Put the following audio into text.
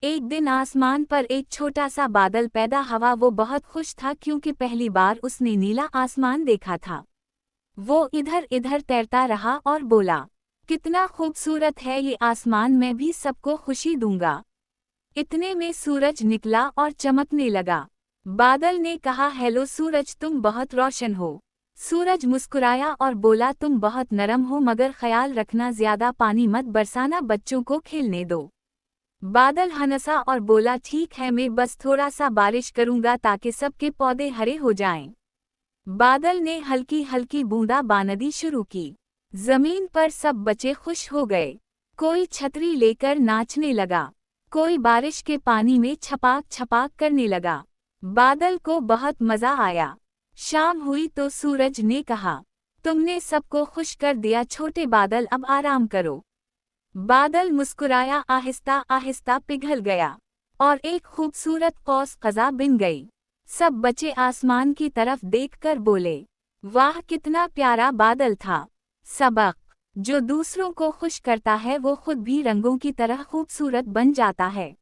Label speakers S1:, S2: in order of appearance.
S1: एक दिन आसमान पर एक छोटा सा बादल पैदा हुआ। वो बहुत खुश था क्योंकि पहली बार उसने नीला आसमान देखा था। वो इधर इधर तैरता रहा और बोला, कितना खूबसूरत है ये आसमान, मैं भी सबको खुशी दूंगा। इतने में सूरज निकला और चमकने लगा। बादल ने कहा, हेलो सूरज, तुम बहुत रोशन हो। सूरज मुस्कुराया और बोला, तुम बहुत नरम हो, मगर ख्याल रखना ज्यादा पानी मत बरसाना, बच्चों को खेलने दो। बादल हंसा और बोला, ठीक है, मैं बस थोड़ा सा बारिश करूंगा ताकि सबके पौधे हरे हो जाएं। बादल ने हल्की हल्की बूंदाबांदी शुरू की। जमीन पर सब बच्चे खुश हो गए। कोई छतरी लेकर नाचने लगा, कोई बारिश के पानी में छपाक छपाक करने लगा। बादल को बहुत मजा आया। शाम हुई तो सूरज ने कहा, तुमने सबको खुश कर दिया छोटे बादल, अब आराम करो। बादल मुस्कुराया, आहिस्ता आहिस्ता पिघल गया और एक खूबसूरत कौस कज़ा बिन गई। सब बच्चे आसमान की तरफ देखकर बोले, वाह कितना प्यारा बादल था। सबक, जो दूसरों को खुश करता है वो खुद भी रंगों की तरह खूबसूरत बन जाता है।